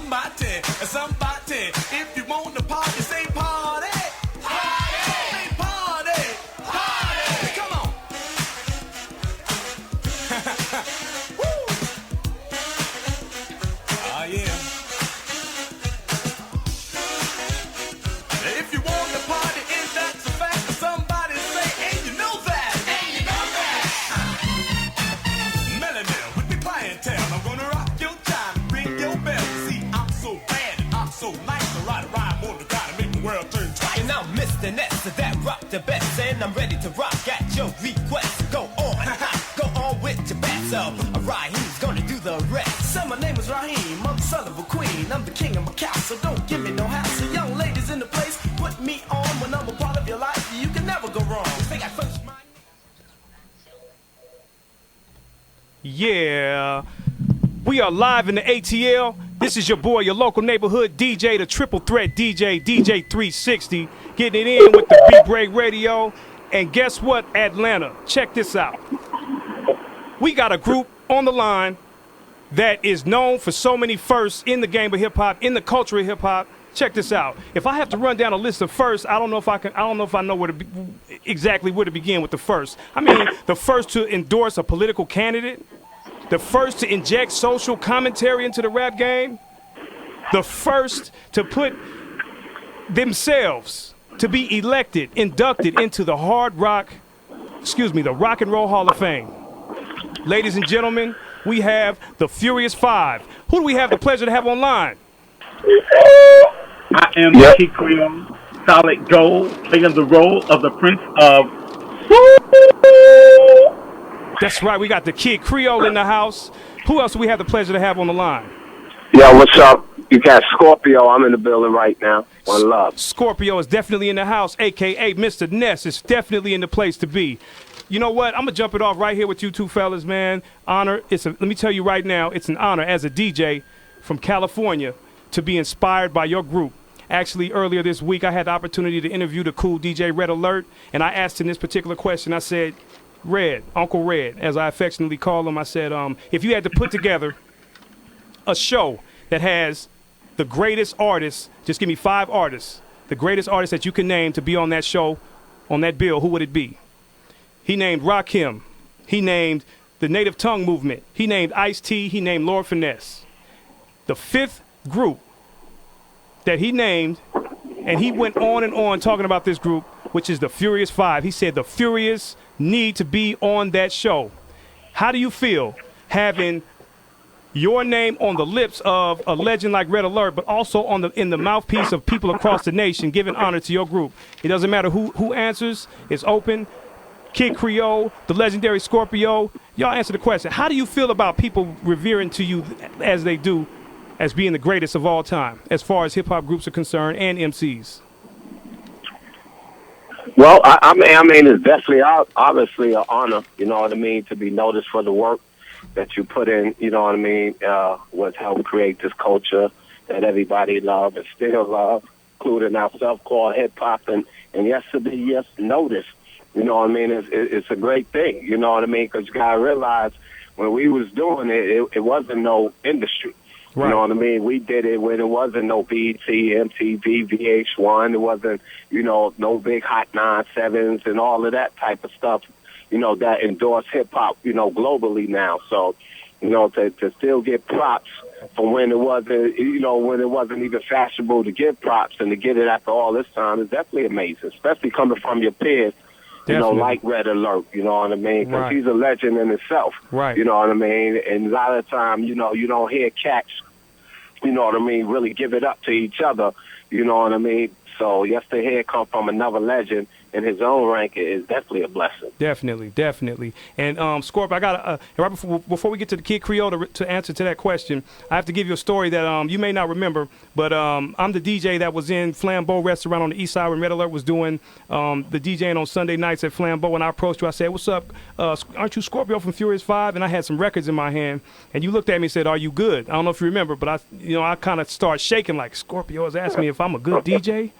somebody, somebody. If you want to party, say party. Party. Say party. Party. Come on. Woo. Oh, yeah. If you want to party, and that's a fact, somebody say, and you know that. And you know that. Melanie, with the clientele, I'm gonna rock your time, ring your bell. See, I'm so bad and I'm so nice to ride a rhyme on the guy to make the world turn twice. And I'm Mr. Ness, that rock the best, and I'm ready to rock at your request. Go on with your best. So, Raheem's gonna do the rest. So my name is Raheem, I'm the son of a queen. I'm the king of my castle, don't give me no hassle. Young ladies in the place, put me on. When I'm a part of your life, you can never go wrong. Think I first mind. Yeah, we are live in the ATL. This is your boy, your local neighborhood DJ, the triple threat DJ, DJ 360, getting it in with the B-Break Radio. And guess what, Atlanta? Check this out. We got a group on the line that is known for so many firsts in the game of hip-hop, in the culture of hip-hop. Check this out. If I have to run down a list of firsts, I don't know if I know where to exactly where to begin with the first. I mean, the first to endorse a political candidate, the first to inject social commentary into the rap game, the first to put themselves to be elected, inducted into the Rock and Roll Hall of Fame. Ladies and gentlemen, we have the Furious Five. Who do we have the pleasure to have online? I am the Kid Creole, solid gold, playing the role of the Prince of. That's right, we got the Kid Creole in the house. Who else do we have the pleasure to have on the line? Yo, what's up? You got Scorpio. I'm in the building right now. One love. Scorpio is definitely in the house, a.k.a. Mr. Ness is definitely in the place to be. You know what? I'm going to jump it off right here with you two fellas, man. Let me tell you right now, it's an honor as a DJ from California to be inspired by your group. Actually, earlier this week, I had the opportunity to interview the cool DJ Red Alert, and I asked him this particular question. I said, Red, Uncle Red, as I affectionately call him, I said, if you had to put together a show that has the greatest artists, just give me 5 artists, the greatest artists that you can name to be on that show, on that bill, who would it be? He named Rakim. He named the Native Tongue Movement. He named Ice-T. He named Lord Finesse. The 5th group that he named, and he went on and on talking about this group, which is the Furious Five. He said the Furious need to be on that show. How do you feel having your name on the lips of a legend like Red Alert, but also in the mouthpiece of people across the nation, giving honor to your group? It doesn't matter who answers. It's open. Kid Creole, the legendary Scorpio. Y'all answer the question. How do you feel about people revering to you as they do, as being the greatest of all time, as far as hip-hop groups are concerned and MCs? Well, I mean, it's definitely obviously an honor, you know what I mean, to be noticed for the work that you put in, you know what I mean, was help create this culture that everybody love and still love, including ourselves, called hip-hop, and yes, to be noticed. You know what I mean? It's a great thing, you know what I mean? Because you got to realize when we was doing it wasn't no industry. Right. You know what I mean? We did it when it wasn't no BET, MTV, VH1. It wasn't, you know, no big Hot 97s and all of that type of stuff, you know, that endorse hip-hop, you know, globally now. So, you know, to still get props from when it wasn't, you know, when it wasn't even fashionable to give props and to get it after all this time is definitely amazing, especially coming from your peers. Definitely. You know, like Red Alert, you know what I mean? Because he's a legend in himself, you know what I mean? And a lot of time, you know, you don't hear cats, you know what I mean, really give it up to each other, you know what I mean? So, yes, to hear it come from another legend in his own rank is definitely a blessing. Definitely, definitely. And, Scorp, I got right before we get to the Kid Creole to answer to that question, I have to give you a story that you may not remember, but I'm the DJ that was in Flambeau Restaurant on the east side when Red Alert was doing the DJing on Sunday nights at Flambeau, and I approached you. I said, what's up? Aren't you Scorpio from Furious 5? And I had some records in my hand, and you looked at me and said, are you good? I don't know if you remember, but I kind of started shaking like, Scorpio was asking me if I'm a good DJ.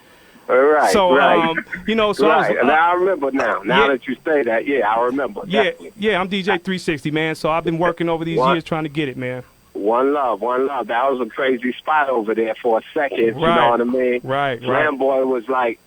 Right, so, right. You know, so right. I remember now. Now that you say that, yeah, I remember. Yeah, I'm DJ 360, man. So I've been working over these years trying to get it, man. One Love, One Love. That was a crazy spot over there for a second. You know what I mean? Right. Boy was like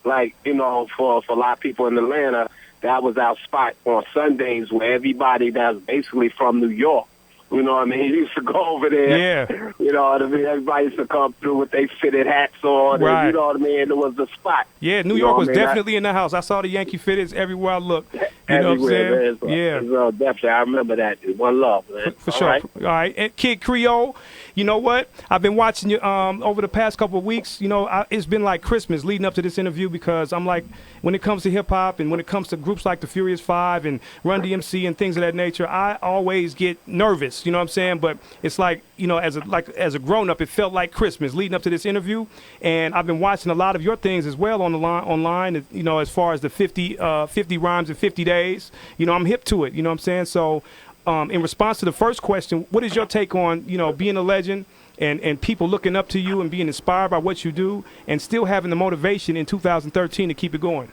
you know, for a lot of people in Atlanta, that was our spot on Sundays where everybody that's basically from New York, you know what I mean, used to go over there. Yeah. You know what I mean? Everybody used to come through with their fitted hats on. Right. And, you know what I mean? It was the spot. Yeah, New York was definitely in the house. I saw the Yankee fitteds everywhere I looked. You know what I'm saying? Yeah. Definitely. I remember that. One Love, man. For sure. Right. All right. And Kid Creole, you know what? I've been watching you over the past couple of weeks. You know, it's been like Christmas leading up to this interview because I'm like, when it comes to hip-hop and when it comes to groups like the Furious Five and Run DMC and things of that nature, I always get nervous, you know what I'm saying? But it's like, you know, as a grown-up, it felt like Christmas leading up to this interview. And I've been watching a lot of your things as well online, you know, as far as the 50 rhymes in 50 days. You know, I'm hip to it, you know what I'm saying? So in response to the first question, what is your take on, you know, being a legend and people looking up to you and being inspired by what you do and still having the motivation in 2013 to keep it going?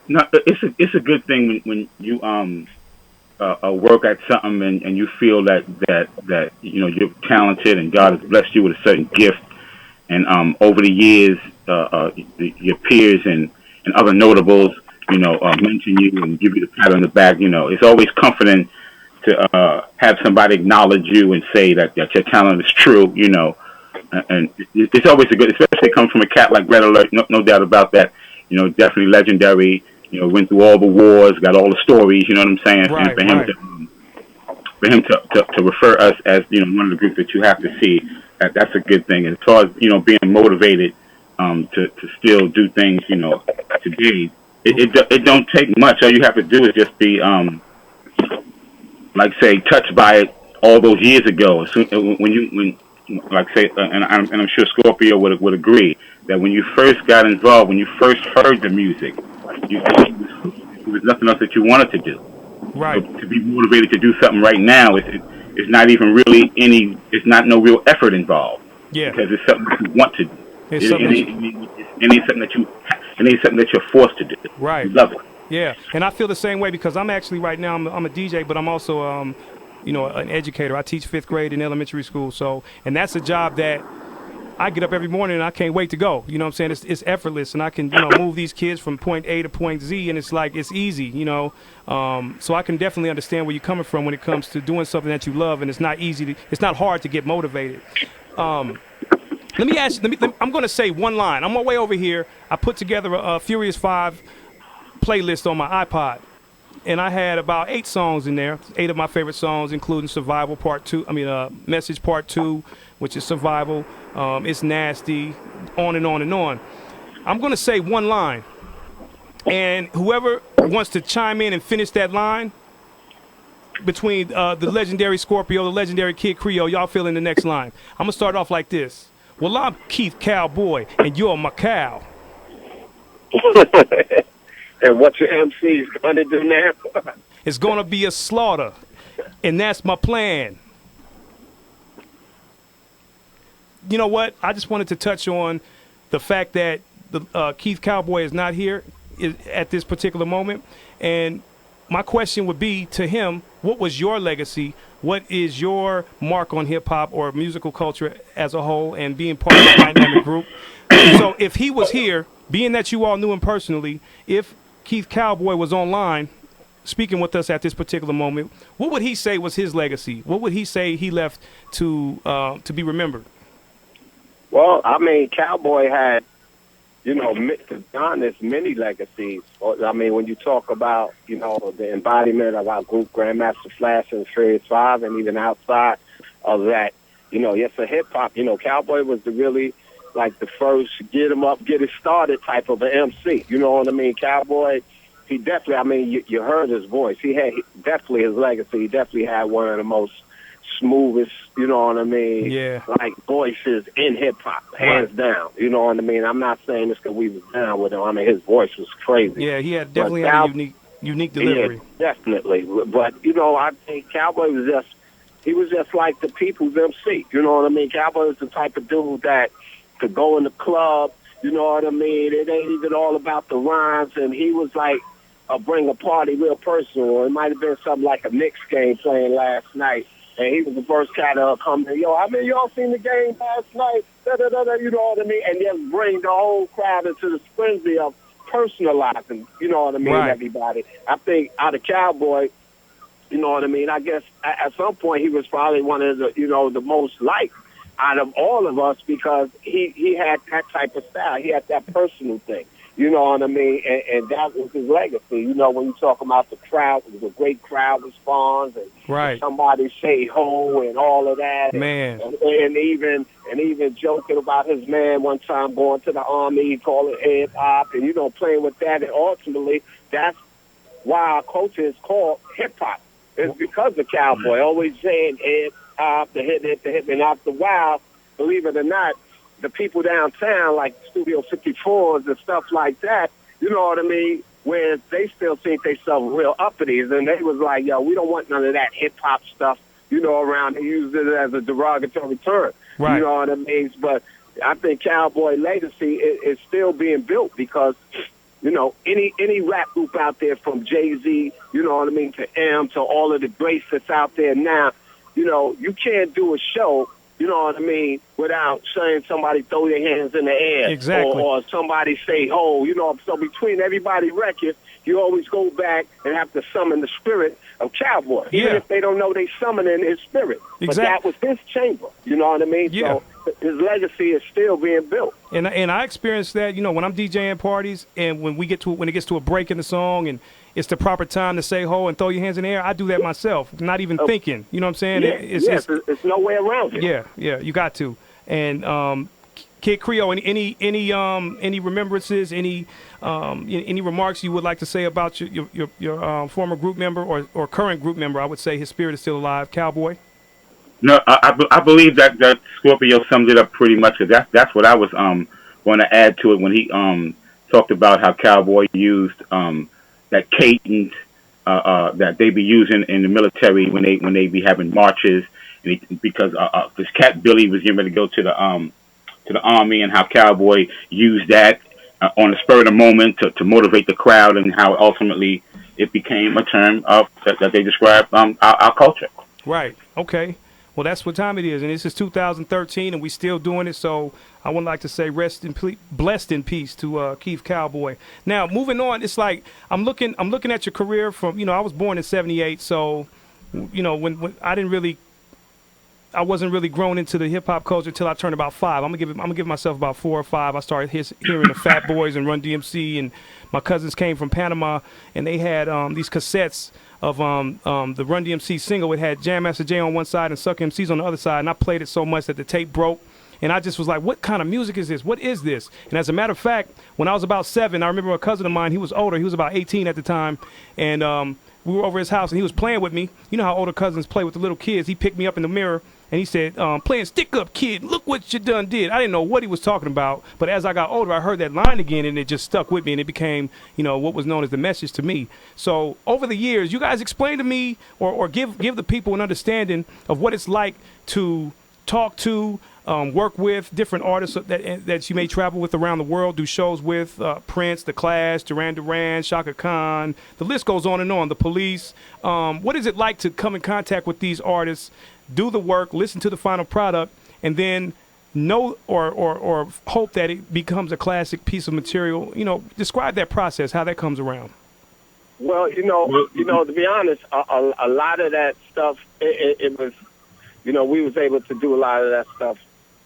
No, it's a good thing when you work at something and you feel that you know you're talented and God has blessed you with a certain gift, and over the years your peers and other notables, you know, mention you and give you the pat on the back. You know, it's always comforting to have somebody acknowledge you and say that your talent is true. You know, and it's always a good, especially coming from a cat like Red Alert. No doubt about that. You know, definitely legendary. You know, went through all the wars, got all the stories. You know what I'm saying? Right, and for him to refer us as, you know, one of the groups that you have to see, that's a good thing. And as far as, you know, being motivated to still do things, you know, today, it don't take much. All you have to do is just be like say touched by it all those years ago. When like say, and I'm sure Scorpio would agree that when you first got involved, when you first heard the music, it was nothing else that you wanted to do. Right. So to be motivated to do something right now, it's not even really it's not no real effort involved. Yeah. Because it's something that you want to do. It ain't something that you're forced to do. Right. You love it. Yeah, and I feel the same way because I'm actually right now I'm a DJ, but I'm also you know, an educator. I teach 5th grade in elementary school, and that's a job that I get up every morning and I can't wait to go. You know what I'm saying? It's effortless, and I can, you know, move these kids from point A to point Z, and it's like it's easy, you know. So I can definitely understand where you're coming from when it comes to doing something that you love, and it's not hard to get motivated. Let me ask. I'm going to say one line. On my way over here, I put together a Furious 5 playlist on my iPod, and I had about 8 songs in there. 8 of my favorite songs, including Survival Part 2. Message Part 2, which is Survival. It's Nasty, on and on and on. I'm going to say one line, and whoever wants to chime in and finish that line between the legendary Scorpio, the legendary Kid Creole, y'all fill in the next line. I'm going to start off like this. Well, I'm Keith Cowboy, and you're my cow. And what your MC's going to do now? It's going to be a slaughter, and that's my plan. You know what? I just wanted to touch on the fact that the Keith Cowboy is not here at this particular moment. And my question would be to him, what was your legacy? What is your mark on hip-hop or musical culture as a whole and being part of the dynamic group? So if he was here, being that you all knew him personally, if Keith Cowboy was online speaking with us at this particular moment, what would he say was his legacy? What would he say he left to be remembered? Well, I mean, Cowboy had, you know, to be honest, many legacies. I mean, when you talk about, you know, the embodiment of our group, Grandmaster Flash and Furious 5, and even outside of that, you know, yes, a hip-hop, you know, Cowboy was the first get him up, get it started type of an MC. You know what I mean? Cowboy, he definitely, I mean, you heard his voice. He had definitely his legacy. He definitely had one of the most smoothest, you know what I mean? Yeah. Like voices in hip hop, hands down. You know what I mean? I'm not saying this because we was down with him. I mean, his voice was crazy. Yeah, he had definitely had a unique delivery. Yeah, definitely. But you know, I think Cowboy was just like the people's MC. You know what I mean? Cowboy was the type of dude that could go in the club. You know what I mean? It ain't even all about the rhymes, and he was like bring a party real personal. It might have been something like a Knicks game playing last night. And he was the first cat to come in. Yo, I mean, y'all seen the game last night? Da-da-da-da, you know what I mean? And just bring the whole crowd into the frenzy of personalizing, you know what I mean, Right. everybody. I think out of Cowboy, you know what I mean, I guess at some point he was probably one of the, you know, the most liked out of all of us because he had that type of style. He had that personal thing. You know what I mean? And that was his legacy. You know, when you talk about the crowd, it was a great crowd response, and Right. somebody say ho and all of that. Man. And even joking about his man one time going to the army, calling it hip hop, and, you know, playing with that. And ultimately, that's why our culture is called hip hop. It's because of Cowboy, always saying hip hop, the hip, and after a while, believe it or not, the people downtown, like Studio 54s and stuff like that, you know what I mean, where they still think they sell real uppities, and they was like, yo, we don't want none of that hip-hop stuff, you know, around. They use it as a derogatory term, Right. you know what I mean? But I think Cowboy legacy is still being built because, you know, any rap group out there from Jay-Z, you know what I mean, to M, to all of the greats that's out there now, you know, you can't do a show, you know what I mean, without saying somebody throw their hands in the air. Exactly. Or somebody say, oh, you know, so between everybody records, you always go back and have to summon the spirit of Cowboy. Even Yeah. if they don't know they summoning his spirit. But that Exactly. was his chamber, you know what I mean? Yeah. So his legacy is still being built. And I experienced that, you know, when I'm DJing parties and when it gets to a break in the song and it's the proper time to say ho and throw your hands in the air, I do that myself, not even thinking. You know what I'm saying? Yeah, It's no way around it. yeah, you got to. And Kid Creole, any remembrances, any remarks you would like to say about your former group member or current group member? I would say his spirit is still alive, Cowboy. No, I believe that Scorpio summed it up pretty much. Cause that's what I was going to add to it when he talked about how Cowboy used that cadence that they be using in the military when they be having marches, and because this cat Billy was getting ready to go to the army, and how Cowboy used that on the spur of the moment to motivate the crowd, and how ultimately it became a term that they describe our culture. Right. Okay. Well, that's what time it is, and this is 2013, and we still doing it. So I would like to say, blessed in peace to Keith Cowboy. Now, moving on, it's like I'm looking at your career from, you know, I was born in '78, so, you know, when I wasn't really grown into the hip hop culture until I turned about 5. I'm gonna give myself about 4 or 5. I started hearing the Fat Boys and Run DMC, and my cousins came from Panama, and they had these cassettes of the Run DMC single. It had Jam Master Jay on one side and Suck MCs on the other side, and I played it so much that the tape broke. And I just was like, what kind of music is this? What is this? And as a matter of fact, when I was about 7, I remember a cousin of mine, he was older. He was about 18 at the time. And we were over his house, and he was playing with me. You know how older cousins play with the little kids. He picked me up in the mirror, and he said, playing Stick Up Kid, look what you done did. I didn't know what he was talking about. But as I got older, I heard that line again, and it just stuck with me, and it became, you know, what was known as the message to me. So over the years, you guys explain to me or give the people an understanding of what it's like to talk to, work with different artists that you may travel with around the world, do shows with, Prince, The Clash, Duran Duran, Shaka Khan, the list goes on and on, The Police. What is it like to come in contact with these artists, do the work, listen to the final product, and then know or hope that it becomes a classic piece of material? You know, describe that process, how that comes around. Well, you know, to be honest, a lot of that stuff, it was, you know, we was able to do a lot of that stuff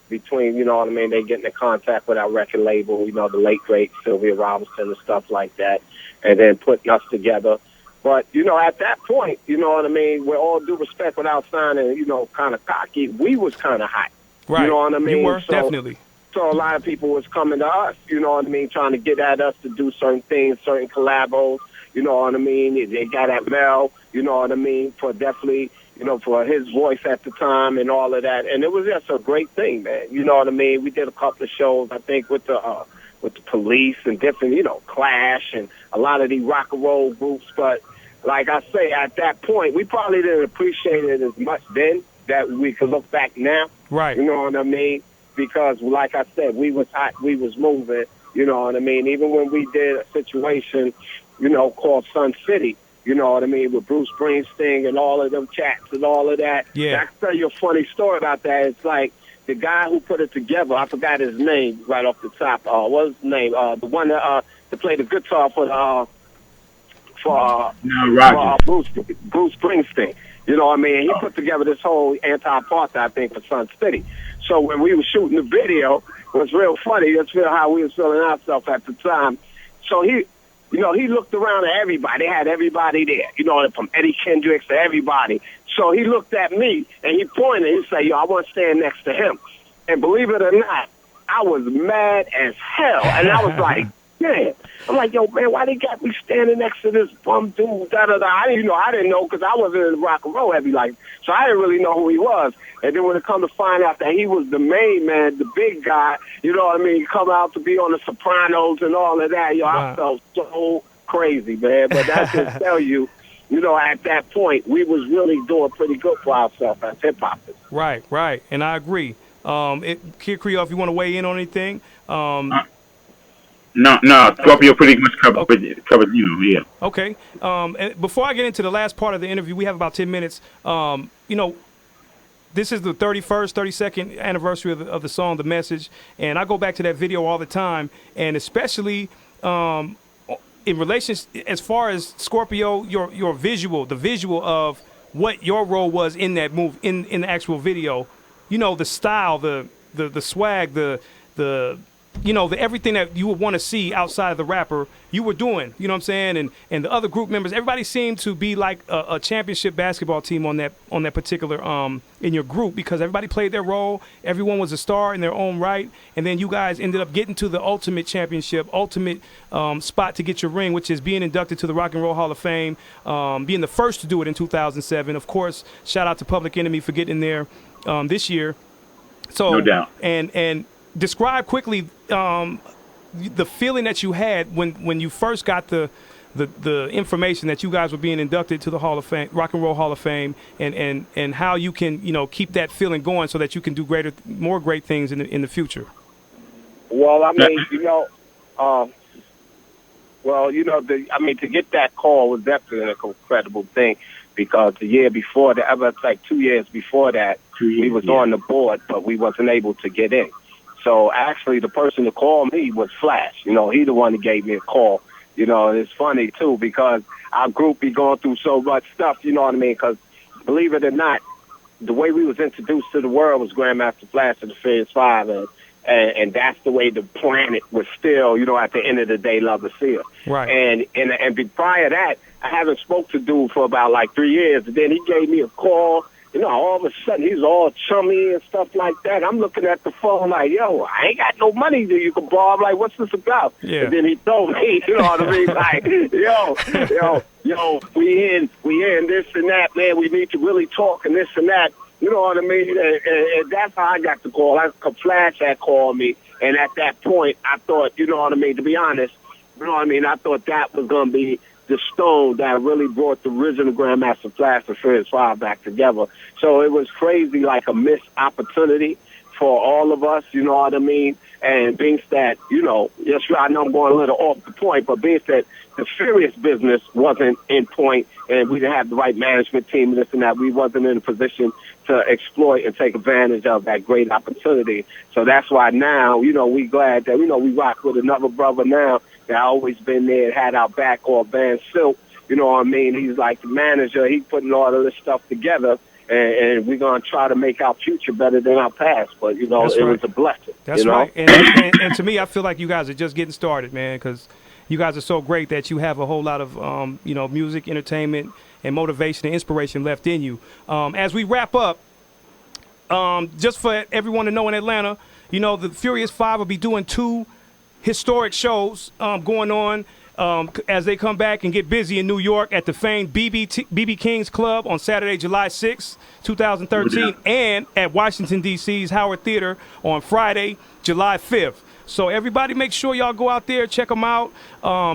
between, you know what I mean, they get in contact with our record label, you know, the late, great Sylvia Robinson and stuff like that, and then putting us together. But, you know, at that point, you know what I mean, with all due respect, without sounding, you know, kind of cocky, we was kind of hot. Right. You know what I mean? You were, definitely. So a lot of people was coming to us, you know what I mean, trying to get at us to do certain things, certain collabos, you know what I mean? They got at Mel, you know what I mean, for definitely, you know, for his voice at the time and all of that. And it was just a great thing, man. You know what I mean? We did a couple of shows, I think, with the Police and different, you know, Clash and a lot of these rock and roll groups. But like I say, at that point, we probably didn't appreciate it as much then that we could look back now. Right. You know what I mean? Because, like I said, we was hot, we was moving, you know what I mean? Even when we did a situation, you know, called Sun City, You know what I mean? With Bruce Springsteen and all of them cats and all of that. Yeah. I can tell you a funny story about that. It's like the guy who put it together, I forgot his name right off the top. What was his name? The one that played the guitar for Bruce Springsteen. You know what I mean? He put together this whole anti-apartheid thing for Sun City. So when we were shooting the video, it was real funny. That's real how we was feeling ourselves at the time. So he looked around at everybody. They had everybody there, from Eddie Kendricks to everybody. So he looked at me, and he pointed. He said, I want to stand next to him. And believe it or not, I was mad as hell. And I was like, man. I'm like, yo, man, why they got me standing next to this bum dude? Da-da-da. I didn't know because I wasn't in the rock and roll heavy life. So I didn't really know who he was. And then when it come to find out that he was the main man, the big guy, you know what I mean, come out to be on The Sopranos and all of that, I felt so crazy, man. But that just tell you, at that point, we was really doing pretty good for ourselves as hip-hoppers. Right. And I agree. Kid Creole, if you want to weigh in on anything. No, Scorpio pretty much covered, yeah. Okay. And before I get into the last part of the interview, we have about 10 minutes. This is the 32nd anniversary of the song, The Message. And I go back to that video all the time. And especially in relation, as far as Scorpio, your visual, the visual of what your role was in that move, in the actual video, the style, the swag, the everything that you would want to see outside of the rapper, you were doing, you know what I'm saying? And the other group members, everybody seemed to be like a championship basketball team on that particular, in your group, because everybody played their role. Everyone was a star in their own right. And then you guys ended up getting to the ultimate championship, ultimate spot to get your ring, which is being inducted to the Rock and Roll Hall of Fame, being the first to do it in 2007. Of course, shout out to Public Enemy for getting there this year. So, no doubt. And describe quickly the feeling that you had when you first got the information that you guys were being inducted to the Hall of Fame, Rock and Roll Hall of Fame, and how you can keep that feeling going so that you can do more great things in the future. Well, I mean, to get that call was definitely an incredible thing, because the year before that, 2 years before that, we was on the board, but we wasn't able to get in. So actually, the person to call me was Flash. He the one that gave me a call. And it's funny too, because our group be going through so much stuff. You know what I mean? Because believe it or not, the way we was introduced to the world was Grandmaster Flash and the Furious Five, and that's the way the planet was still. At the end of the day, love to see her. Right. And prior to that, I haven't spoke to dude for about 3 years. And then he gave me a call. All of a sudden, he's all chummy and stuff like that. I'm looking at the phone like, yo, I ain't got no money that you can borrow. I'm like, what's this about? Yeah. And then he told me, you know what I mean? Like, yo, we in this and that, man. We need to really talk and this and that. You know what I mean? And that's how I got the call. Flash had called me. And at that point, I thought, you know what I mean, to be honest, I thought that was going to be the stone that really brought the original Grandmaster Flash and Furious Five back together. So it was crazy, like a missed opportunity for all of us, you know what I mean? And being that, yes, I know I'm going a little off the point, but being that the Furious business wasn't in point and we didn't have the right management team and this and that, we wasn't in a position to exploit and take advantage of that great opportunity. So that's why now, we glad that, we rock with another brother now that always been there and had our back, called Van Silk. You know what I mean? He's like the manager. He's putting all of this stuff together, and we're going to try to make our future better than our past. But, it was a blessing. That's right. And to me, I feel like you guys are just getting started, man, because you guys are so great that you have a whole lot of, music, entertainment, and motivation and inspiration left in you. As we wrap up, just for everyone to know in Atlanta, the Furious Five will be doing 2 historic shows going on as they come back and get busy in New York at the famed BB King's Club on Saturday, July 6th, 2013, and at Washington, D.C.'s Howard Theater on Friday, July 5th. So everybody make sure y'all go out there, check them out,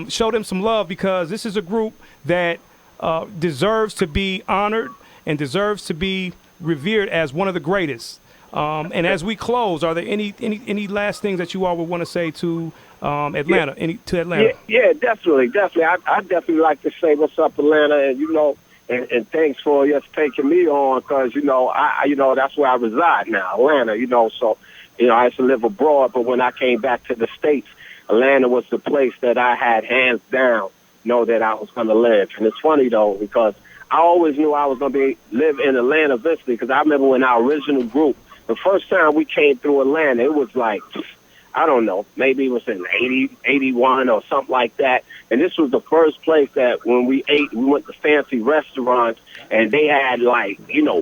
show them some love, because this is a group that deserves to be honored and deserves to be revered as one of the greatest. And as we close, are there any last things that you all would want to say to Atlanta? Yeah, definitely. I definitely like to say what's up, Atlanta, and and thanks for just taking me on, because I that's where I reside now, Atlanta. So I used to live abroad, but when I came back to the States, Atlanta was the place that I had hands down know that I was going to live. And it's funny though, because I always knew I was going to live in Atlanta eventually, because I remember when our original group, the first time we came through Atlanta, it was like, I don't know, maybe it was in 80, 81 or something like that. And this was the first place that when we ate, we went to fancy restaurants, and they had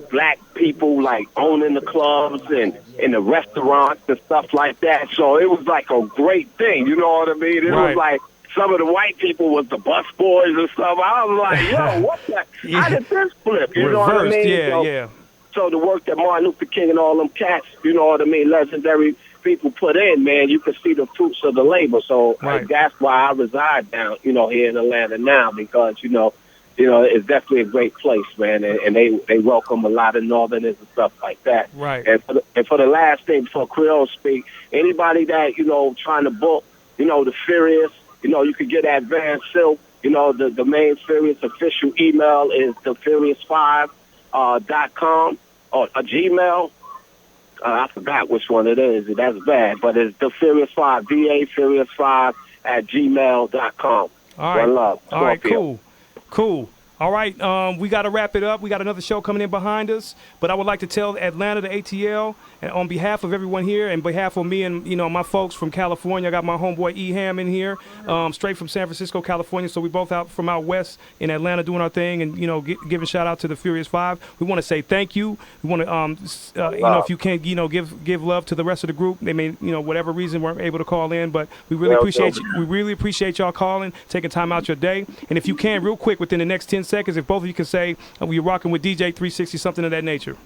black people owning the clubs and in the restaurants and stuff like that. So it was like a great thing, you know what I mean? It was like some of the white people was the bus boys and stuff. I was like, yo, what the? How did this flip? You know what I mean? So the work that Martin Luther King and all them cats, you know what I mean, legendary people put in, man, you can see the fruits of the labor. So that's why I reside down, here in Atlanta now, because, it's definitely a great place, man, and they welcome a lot of Northerners and stuff like that. Right. And for the last thing, before Creole speak, anybody that, trying to book, the Furious, you could get Advance Silk, the main Furious official email is thefurious5.com or a Gmail. I forgot which one it is. That's bad, but it's the Furious5, DA-Furious5 at gmail.com. All right. One love. All right, cool. All right, we got to wrap it up. We got another show coming in behind us, but I would like to tell Atlanta, the ATL, and on behalf of everyone here, and behalf of me and my folks from California, I got my homeboy E Ham in here, straight from San Francisco, California. So we both out from out west in Atlanta doing our thing, and giving shout out to the Furious 5. We want to say thank you. We want to if you can give love to the rest of the group. They may whatever reason weren't able to call in, but we really appreciate you. We really appreciate y'all calling, taking time out your day, and if you can, real quick, within the next 10 seconds, if both of you can say we're rocking with DJ 360, something of that nature.